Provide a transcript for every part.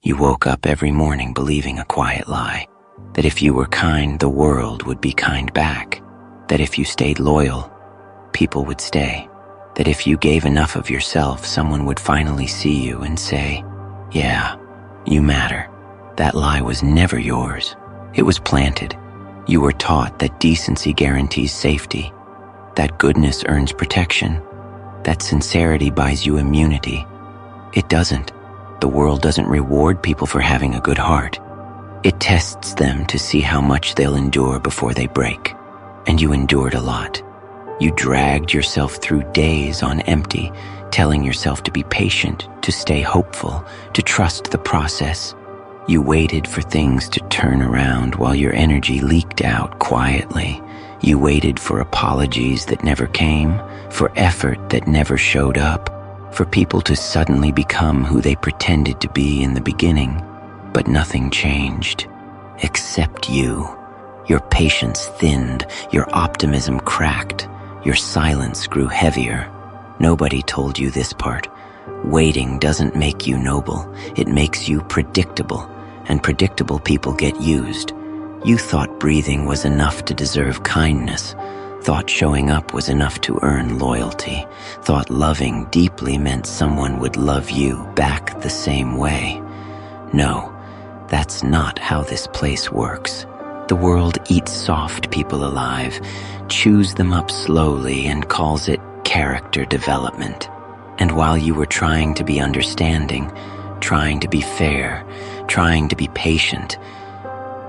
You woke up every morning believing a quiet lie, that if you were kind, the world would be kind back, that if you stayed loyal, people would stay, that if you gave enough of yourself, someone would finally see you and say, "Yeah, you matter." That lie was never yours. It was planted. You were taught that decency guarantees safety, that goodness earns protection, that sincerity buys you immunity. It doesn't. The world doesn't reward people for having a good heart. It tests them to see how much they'll endure before they break. And you endured a lot. You dragged yourself through days on empty, telling yourself to be patient, to stay hopeful, to trust the process. You waited for things to turn around while your energy leaked out quietly. You waited for apologies that never came, for effort that never showed up, for people to suddenly become who they pretended to be in the beginning. But nothing changed, except you. Your patience thinned, your optimism cracked, your silence grew heavier. Nobody told you this part. Waiting doesn't make you noble, it makes you predictable, and predictable people get used. You thought breathing was enough to deserve kindness, thought showing up was enough to earn loyalty, thought loving deeply meant someone would love you back the same way. No, that's not how this place works. The world eats soft people alive, chews them up slowly, and calls it character development. And while you were trying to be understanding, trying to be fair, trying to be patient,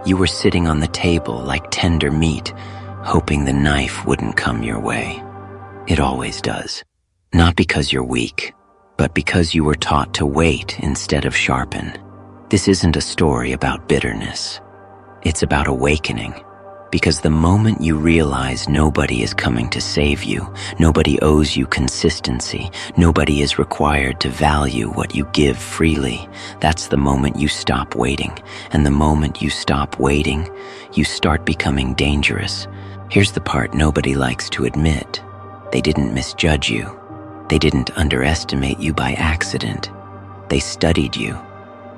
you were sitting on the table like tender meat, hoping the knife wouldn't come your way. It always does. Not because you're weak, but because you were taught to wait instead of sharpen. This isn't a story about bitterness. It's about awakening. Because the moment you realize nobody is coming to save you, nobody owes you consistency, nobody is required to value what you give freely, that's the moment you stop waiting. And the moment you stop waiting, you start becoming dangerous. Here's the part nobody likes to admit. They didn't misjudge you. They didn't underestimate you by accident. They studied you.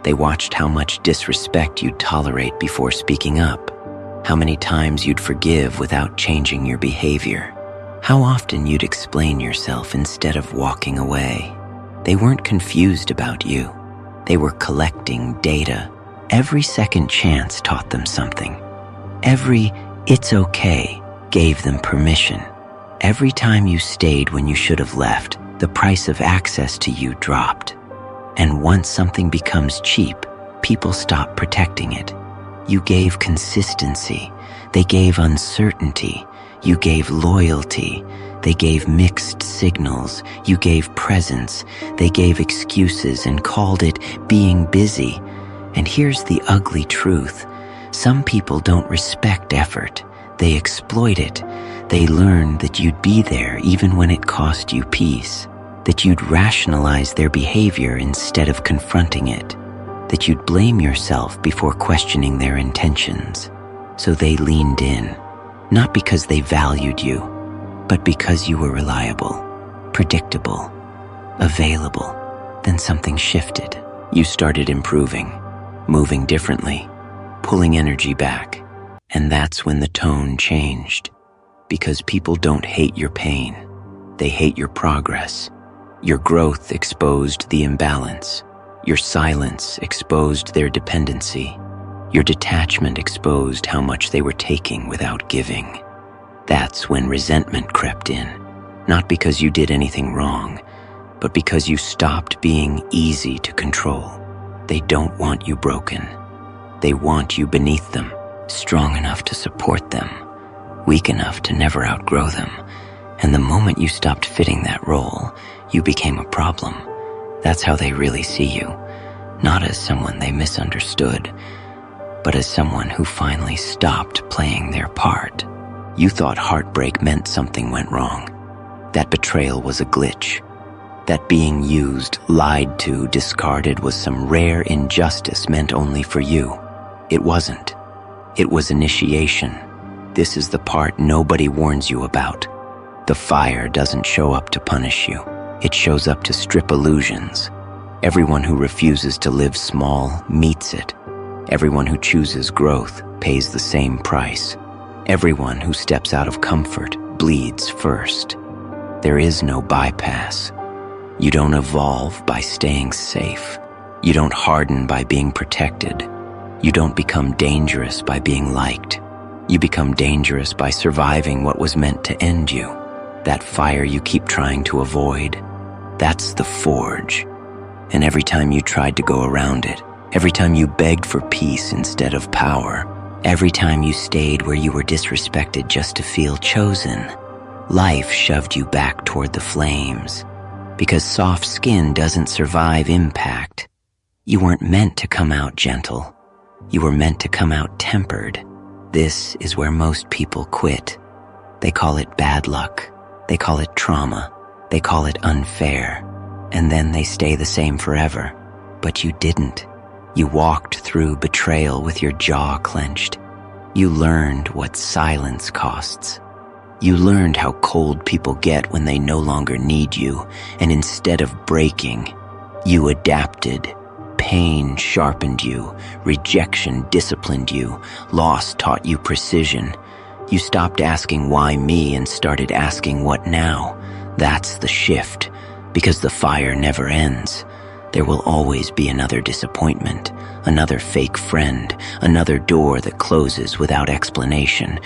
They watched how much disrespect you'd tolerate before speaking up. How many times you'd forgive without changing your behavior. How often you'd explain yourself instead of walking away. They weren't confused about you. They were collecting data. Every second chance taught them something. Every "it's okay" gave them permission. Every time you stayed when you should have left, the price of access to you dropped. And once something becomes cheap, people stop protecting it. You gave consistency, they gave uncertainty, you gave loyalty, they gave mixed signals, you gave presence, they gave excuses and called it being busy. And here's the ugly truth. Some people don't respect effort, they exploit it. They learn that you'd be there even when it cost you peace, that you'd rationalize their behavior instead of confronting it, that you'd blame yourself before questioning their intentions. So they leaned in, not because they valued you, but because you were reliable, predictable, available. Then something shifted. You started improving, moving differently, pulling energy back. And that's when the tone changed. Because people don't hate your pain, they hate your progress. Your growth exposed the imbalance. Your silence exposed their dependency. Your detachment exposed how much they were taking without giving. That's when resentment crept in, not because you did anything wrong, but because you stopped being easy to control. They don't want you broken. They want you beneath them, strong enough to support them, weak enough to never outgrow them. And the moment you stopped fitting that role, you became a problem. That's how they really see you, not as someone they misunderstood, but as someone who finally stopped playing their part. You thought heartbreak meant something went wrong, that betrayal was a glitch, that being used, lied to, discarded was some rare injustice meant only for you. It wasn't. It was initiation. This is the part nobody warns you about. The fire doesn't show up to punish you. It shows up to strip illusions. Everyone who refuses to live small meets it. Everyone who chooses growth pays the same price. Everyone who steps out of comfort bleeds first. There is no bypass. You don't evolve by staying safe. You don't harden by being protected. You don't become dangerous by being liked. You become dangerous by surviving what was meant to end you. That fire you keep trying to avoid, that's the forge. And every time you tried to go around it, every time you begged for peace instead of power, every time you stayed where you were disrespected just to feel chosen, life shoved you back toward the flames. Because soft skin doesn't survive impact. You weren't meant to come out gentle. You were meant to come out tempered. This is where most people quit. They call it bad luck. They call it trauma. They call it unfair. And then they stay the same forever. But you didn't. You walked through betrayal with your jaw clenched. You learned what silence costs. You learned how cold people get when they no longer need you, and instead of breaking, you adapted. Pain sharpened you, rejection disciplined you, loss taught you precision. You stopped asking why me and started asking what now. That's the shift, because the fire never ends. There will always be another disappointment, another fake friend, another door that closes without explanation.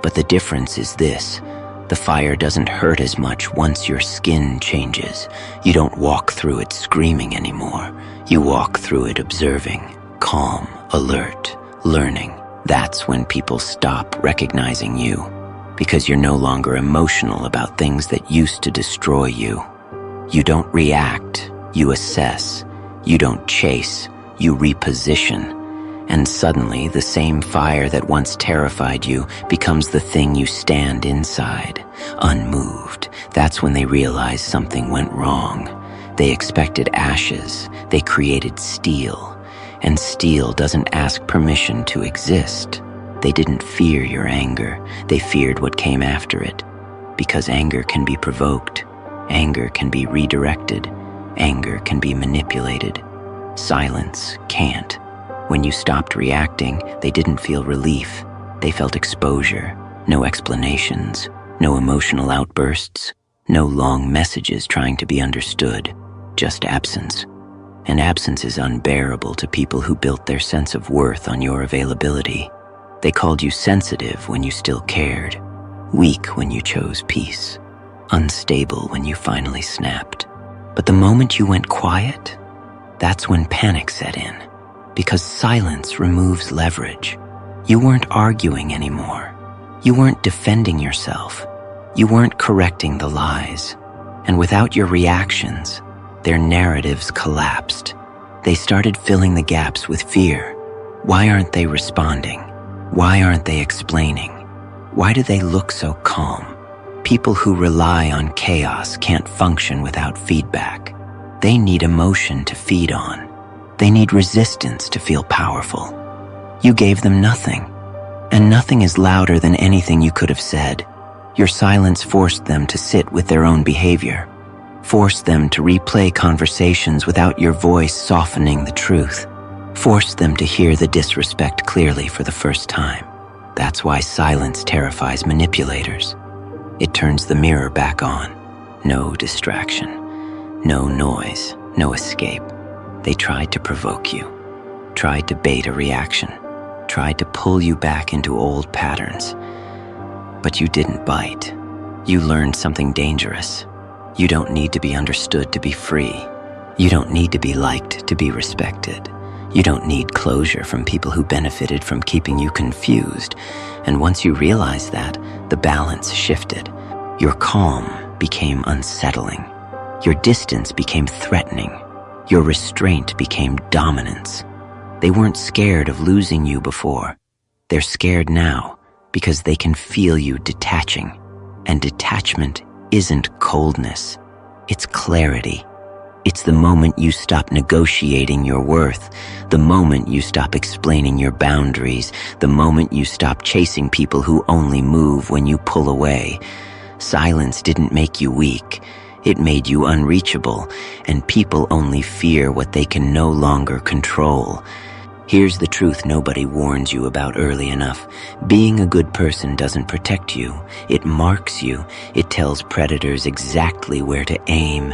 But the difference is this: the fire doesn't hurt as much once your skin changes. You don't walk through it screaming anymore. You walk through it observing, calm, alert, learning. That's when people stop recognizing you, because you're no longer emotional about things that used to destroy you. You don't react, you assess. You don't chase, you reposition. And suddenly, the same fire that once terrified you becomes the thing you stand inside, unmoved. That's when they realize something went wrong. They expected ashes. They created steel. And steel doesn't ask permission to exist. They didn't fear your anger. They feared what came after it. Because anger can be provoked. Anger can be redirected. Anger can be manipulated. Silence can't. When you stopped reacting, they didn't feel relief. They felt exposure, no explanations, no emotional outbursts, no long messages trying to be understood, just absence. And absence is unbearable to people who built their sense of worth on your availability. They called you sensitive when you still cared, weak when you chose peace, unstable when you finally snapped. But the moment you went quiet, that's when panic set in. Because silence removes leverage. You weren't arguing anymore. You weren't defending yourself. You weren't correcting the lies. And without your reactions, their narratives collapsed. They started filling the gaps with fear. Why aren't they responding? Why aren't they explaining? Why do they look so calm? People who rely on chaos can't function without feedback. They need emotion to feed on. They need resistance to feel powerful. You gave them nothing, and nothing is louder than anything you could have said. Your silence forced them to sit with their own behavior, forced them to replay conversations without your voice softening the truth, forced them to hear the disrespect clearly for the first time. That's why silence terrifies manipulators. It turns the mirror back on. No distraction, no noise, no escape. They tried to provoke you, tried to bait a reaction, tried to pull you back into old patterns. But you didn't bite. You learned something dangerous. You don't need to be understood to be free. You don't need to be liked to be respected. You don't need closure from people who benefited from keeping you confused. And once you realized that, the balance shifted. Your calm became unsettling. Your distance became threatening. Your restraint became dominance. They weren't scared of losing you before. They're scared now because they can feel you detaching. And detachment isn't coldness. It's clarity. It's the moment you stop negotiating your worth, the moment you stop explaining your boundaries, the moment you stop chasing people who only move when you pull away. Silence didn't make you weak. It made you unreachable, and people only fear what they can no longer control. Here's the truth nobody warns you about early enough. Being a good person doesn't protect you. It marks you. It tells predators exactly where to aim.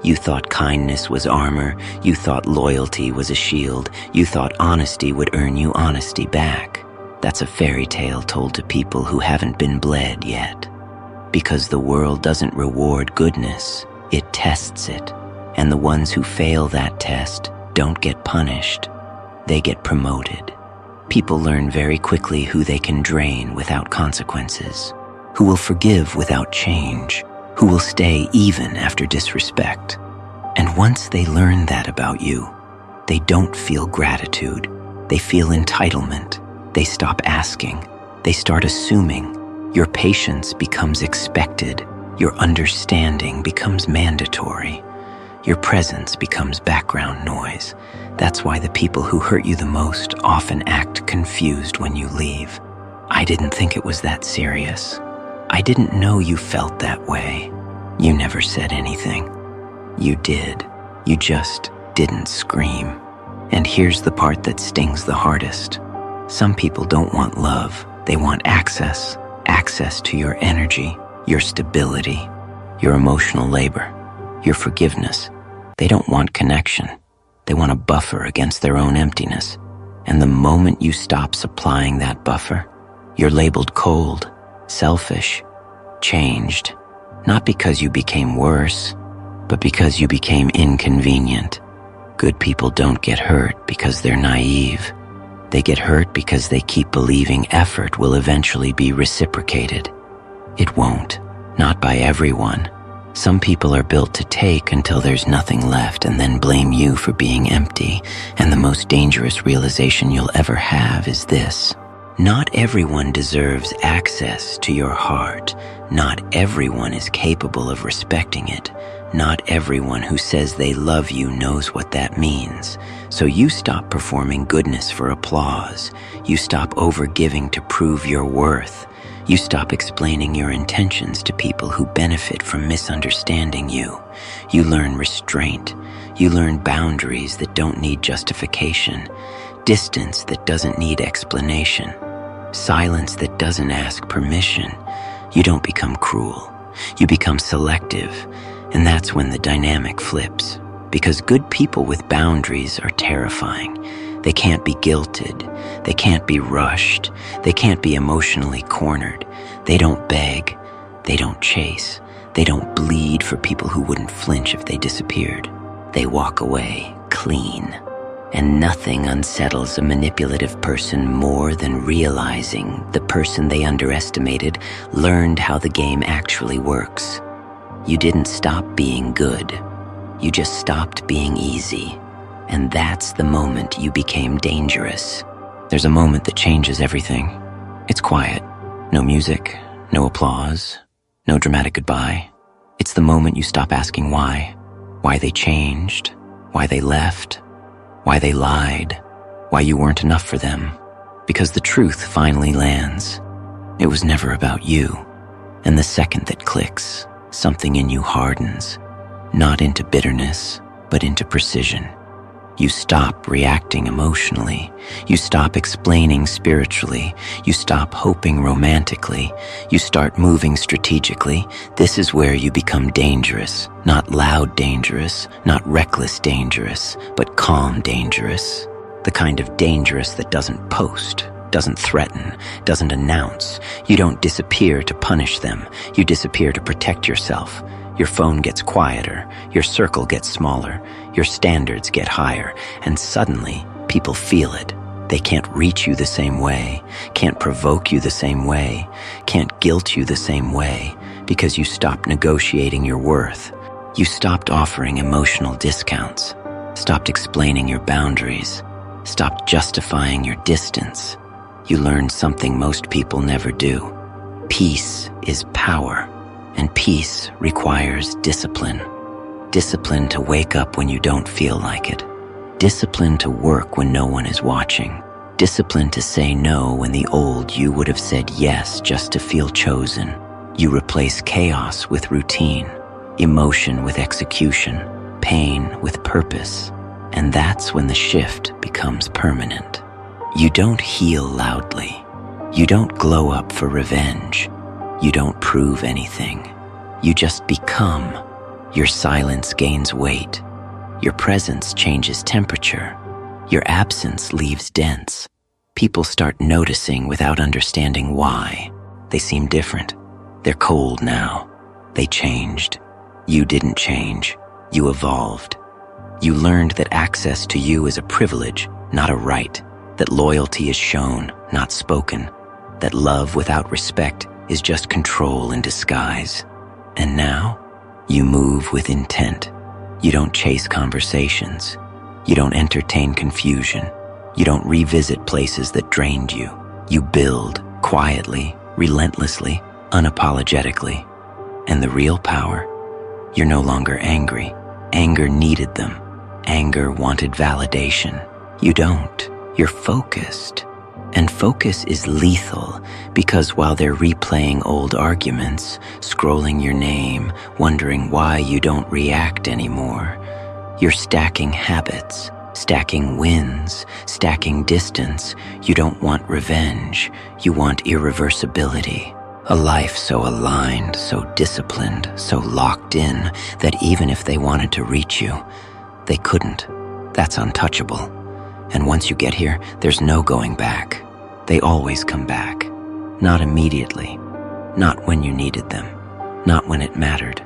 You thought kindness was armor. You thought loyalty was a shield. You thought honesty would earn you honesty back. That's a fairy tale told to people who haven't been bled yet. Because the world doesn't reward goodness, it tests it. And the ones who fail that test don't get punished. They get promoted. People learn very quickly who they can drain without consequences, who will forgive without change, who will stay even after disrespect. And once they learn that about you, they don't feel gratitude. They feel entitlement. They stop asking. They start assuming. Your patience becomes expected. Your understanding becomes mandatory. Your presence becomes background noise. That's why the people who hurt you the most often act confused when you leave. I didn't think it was that serious. I didn't know you felt that way. You never said anything. You did. You just didn't scream. And here's the part that stings the hardest. Some people don't want love. They want access. Access to your energy, your stability, your emotional labor, your forgiveness. They don't want connection. They want a buffer against their own emptiness. And the moment you stop supplying that buffer, you're labeled cold, selfish, changed. Not because you became worse, but because you became inconvenient. Good people don't get hurt because they're naive. They get hurt because they keep believing effort will eventually be reciprocated. It won't. Not by everyone. Some people are built to take until there's nothing left and then blame you for being empty. And the most dangerous realization you'll ever have is this. Not everyone deserves access to your heart. Not everyone is capable of respecting it. Not everyone who says they love you knows what that means. So you stop performing goodness for applause. You stop overgiving to prove your worth. You stop explaining your intentions to people who benefit from misunderstanding you. You learn restraint. You learn boundaries that don't need justification. Distance that doesn't need explanation. Silence that doesn't ask permission. You don't become cruel. You become selective. And that's when the dynamic flips. Because good people with boundaries are terrifying. They can't be guilted. They can't be rushed. They can't be emotionally cornered. They don't beg. They don't chase. They don't bleed for people who wouldn't flinch if they disappeared. They walk away clean. And nothing unsettles a manipulative person more than realizing the person they underestimated learned how the game actually works. You didn't stop being good. You just stopped being easy. And that's the moment you became dangerous. There's a moment that changes everything. It's quiet. No music, no applause, no dramatic goodbye. It's the moment you stop asking why they changed, why they left, why they lied, why you weren't enough for them. Because the truth finally lands. It was never about you. And the second that clicks, something in you hardens, not into bitterness, but into precision. You stop reacting emotionally. You stop explaining spiritually. You stop hoping romantically. You start moving strategically. This is where you become dangerous. Not loud dangerous, not reckless dangerous, but calm dangerous. The kind of dangerous that doesn't post, doesn't threaten, doesn't announce. You don't disappear to punish them. You disappear to protect yourself. Your phone gets quieter, your circle gets smaller, your standards get higher, and suddenly people feel it. They can't reach you the same way, can't provoke you the same way, can't guilt you the same way, because you stopped negotiating your worth. You stopped offering emotional discounts, stopped explaining your boundaries, stopped justifying your distance. You learned something most people never do. Peace is power. And peace requires discipline. Discipline to wake up when you don't feel like it. Discipline to work when no one is watching. Discipline to say no when the old you would have said yes just to feel chosen. You replace chaos with routine. emotion with execution, pain with purpose. And that's when the shift becomes permanent. You don't heal loudly. You don't glow up for revenge. You don't prove anything. You just become. Your silence gains weight. Your presence changes temperature. Your absence leaves dents. People start noticing without understanding why. They seem different. They're cold now. They changed. You didn't change. You evolved. You learned that access to you is a privilege, not a right. That loyalty is shown, not spoken. That love without respect is just control in disguise. And now, you move with intent. You don't chase conversations. You don't entertain confusion. You don't revisit places that drained you. You build quietly, relentlessly, unapologetically. And the real power? You're no longer angry. Anger needed them. Anger wanted validation. You don't. You're focused. And focus is lethal because while they're replaying old arguments, scrolling your name, wondering why you don't react anymore, you're stacking habits, stacking wins, stacking distance. You don't want revenge. You want irreversibility. A life so aligned, so disciplined, so locked in that even if they wanted to reach you, they couldn't. That's untouchable. And once you get here, there's no going back. They always come back. Not immediately. Not when you needed them. Not when it mattered.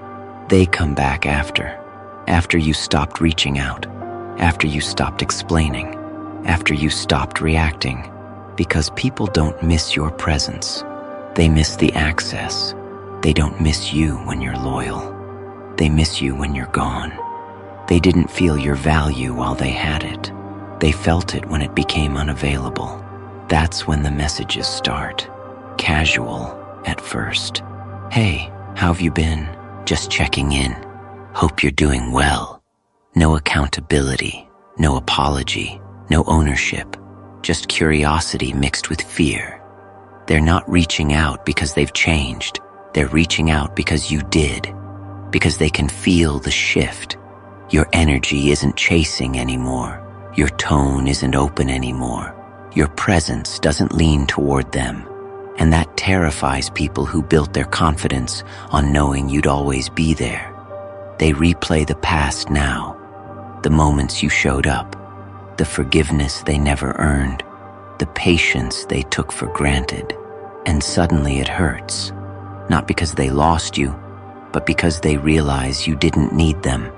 They come back after. After you stopped reaching out. After you stopped explaining. After you stopped reacting. Because people don't miss your presence. They miss the access. They don't miss you when you're loyal. They miss you when you're gone. They didn't feel your value while they had it. They felt it when it became unavailable. That's when the messages start. Casual at first. Hey, how have you been? Just checking in. Hope you're doing well. No accountability, no apology, no ownership. Just curiosity mixed with fear. They're not reaching out because they've changed. They're reaching out because you did. Because they can feel the shift. Your energy isn't chasing anymore. Your tone isn't open anymore. Your presence doesn't lean toward them. And that terrifies people who built their confidence on knowing you'd always be there. They replay the past now. The moments you showed up. The forgiveness they never earned. The patience they took for granted. And suddenly it hurts. Not because they lost you, but because they realize you didn't need them.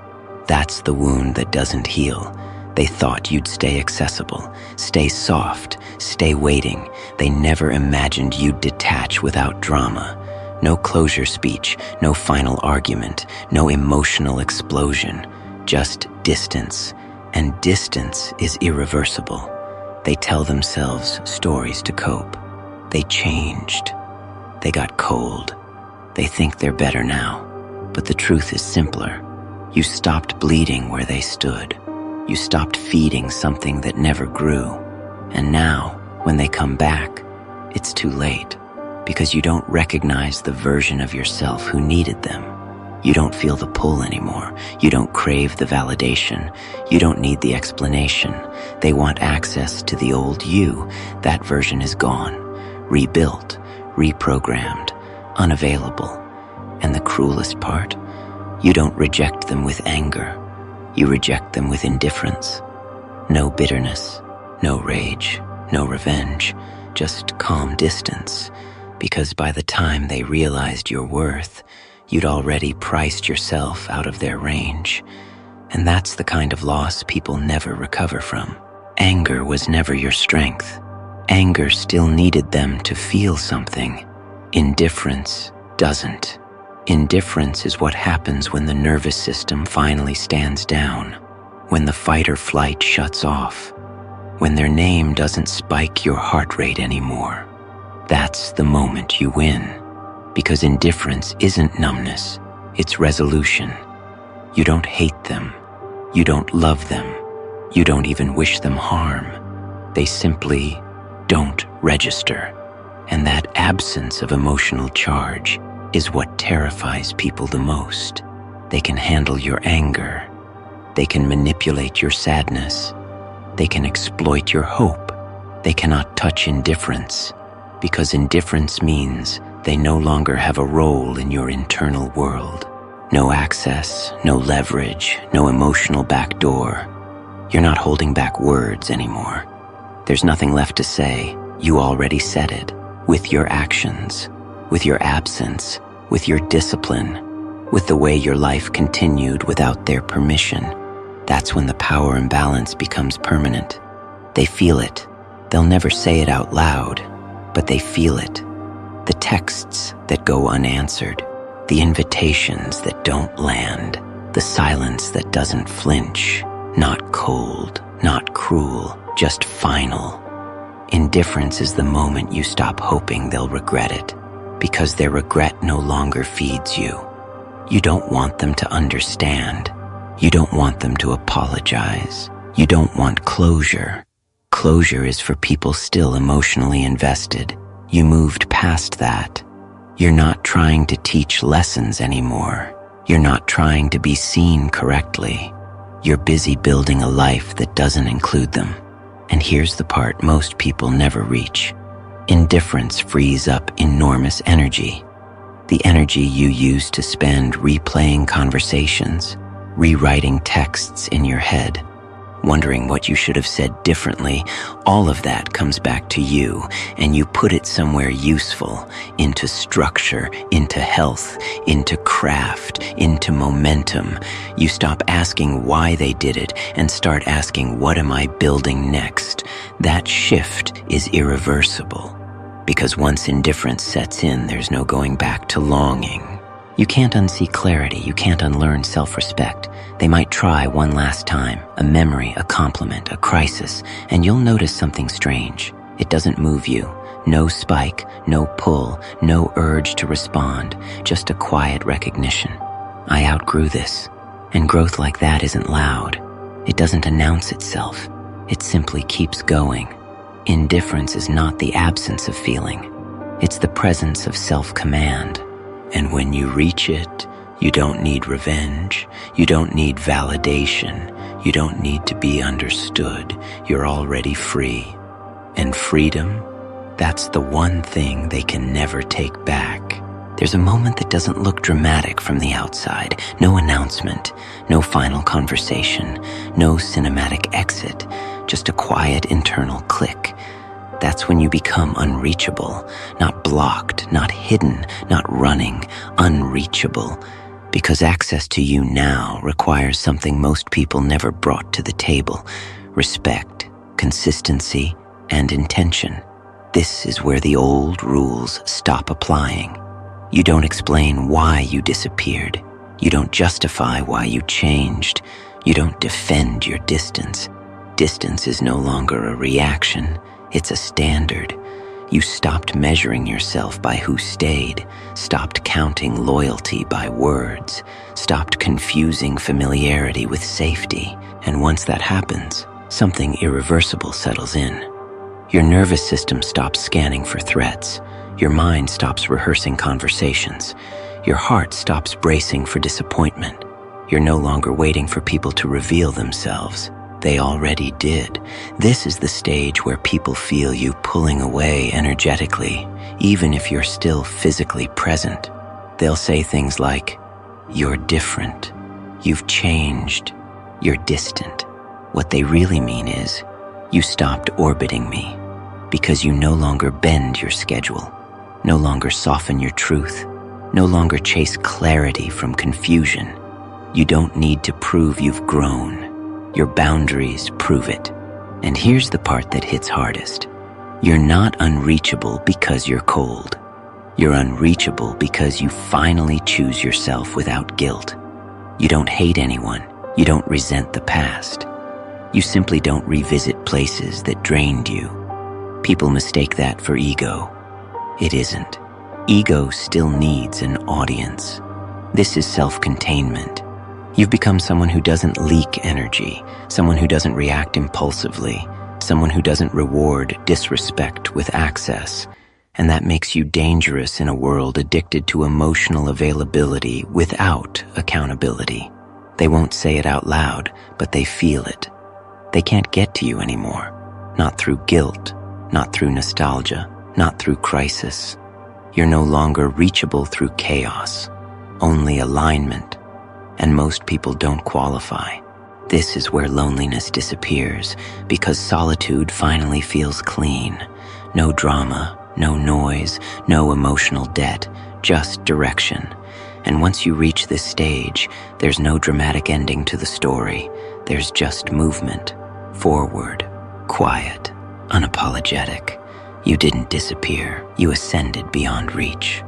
That's the wound that doesn't heal. They thought you'd stay accessible, stay soft, stay waiting. They never imagined you'd detach without drama. No closure speech, no final argument, no emotional explosion. Just distance. And distance is irreversible. They tell themselves stories to cope. They changed. They got cold. They think they're better now. But the truth is simpler. You stopped bleeding where they stood. You stopped feeding something that never grew. And now, when they come back, it's too late. Because you don't recognize the version of yourself who needed them. You don't feel the pull anymore. You don't crave the validation. You don't need the explanation. They want access to the old you. That version is gone. Rebuilt, reprogrammed, unavailable. And the cruelest part? You don't reject them with anger. You reject them with indifference. No bitterness, no rage, no revenge, just calm distance. Because by the time they realized your worth, you'd already priced yourself out of their range. And that's the kind of loss people never recover from. Anger was never your strength. Anger still needed them to feel something. Indifference doesn't. Indifference is what happens when the nervous system finally stands down, when the fight or flight shuts off, when their name doesn't spike your heart rate anymore. That's the moment you win, because indifference isn't numbness, it's resolution. You don't hate them, you don't love them, you don't even wish them harm. They simply don't register, and that absence of emotional charge is what terrifies people the most. They can handle your anger. They can manipulate your sadness. They can exploit your hope. They cannot touch indifference, because indifference means they no longer have a role in your internal world. No access, no leverage, no emotional backdoor. You're not holding back words anymore. There's nothing left to say. You already said it. With your actions, with your absence, with your discipline, with the way your life continued without their permission. That's when the power imbalance becomes permanent. They feel it. They'll never say it out loud, but they feel it. The texts that go unanswered, the invitations that don't land, the silence that doesn't flinch, not cold, not cruel, just final. Indifference is the moment you stop hoping they'll regret it, because their regret no longer feeds you. You don't want them to understand. You don't want them to apologize. You don't want closure. Closure is for people still emotionally invested. You moved past that. You're not trying to teach lessons anymore. You're not trying to be seen correctly. You're busy building a life that doesn't include them. And here's the part most people never reach. Indifference frees up enormous energy. The energy you use to spend replaying conversations, rewriting texts in your head, wondering what you should have said differently. All of that comes back to you, and you put it somewhere useful, into structure, into health, into craft, into momentum. You stop asking why they did it and start asking, what am I building next? That shift is irreversible, because once indifference sets in, there's no going back to longing. You can't unsee clarity, you can't unlearn self-respect. They might try one last time, a memory, a compliment, a crisis, and you'll notice something strange. It doesn't move you. No spike, no pull, no urge to respond, just a quiet recognition. I outgrew this. And growth like that isn't loud. It doesn't announce itself. It simply keeps going. Indifference is not the absence of feeling. It's the presence of self-command. And when you reach it, you don't need revenge. You don't need validation. You don't need to be understood. You're already free. And freedom, that's the one thing they can never take back. There's a moment that doesn't look dramatic from the outside. No announcement, no final conversation, no cinematic exit, just a quiet internal click. That's when you become unreachable, not blocked, not hidden, not running, unreachable. Because access to you now requires something most people never brought to the table: respect, consistency, and intention. This is where the old rules stop applying. You don't explain why you disappeared. You don't justify why you changed. You don't defend your distance. Distance is no longer a reaction. It's a standard. You stopped measuring yourself by who stayed, stopped counting loyalty by words, stopped confusing familiarity with safety. And once that happens, something irreversible settles in. Your nervous system stops scanning for threats. Your mind stops rehearsing conversations. Your heart stops bracing for disappointment. You're no longer waiting for people to reveal themselves. They already did. This is the stage where people feel you pulling away energetically, even if you're still physically present. They'll say things like, "You're different. You've changed. You're distant." What they really mean is, you stopped orbiting me, because you no longer bend your schedule, no longer soften your truth, no longer chase clarity from confusion. You don't need to prove you've grown. Your boundaries prove it. And here's the part that hits hardest. You're not unreachable because you're cold. You're unreachable because you finally choose yourself without guilt. You don't hate anyone. You don't resent the past. You simply don't revisit places that drained you. People mistake that for ego. It isn't. Ego still needs an audience. This is self-containment. You've become someone who doesn't leak energy, someone who doesn't react impulsively, someone who doesn't reward disrespect with access. And that makes you dangerous in a world addicted to emotional availability without accountability. They won't say it out loud, but they feel it. They can't get to you anymore. Not through guilt, not through nostalgia, not through crisis. You're no longer reachable through chaos, only alignment. And most people don't qualify. This is where loneliness disappears, because solitude finally feels clean. No drama, no noise, no emotional debt, just direction. And once you reach this stage, there's no dramatic ending to the story. There's just movement, forward, quiet, unapologetic. You didn't disappear, you ascended beyond reach.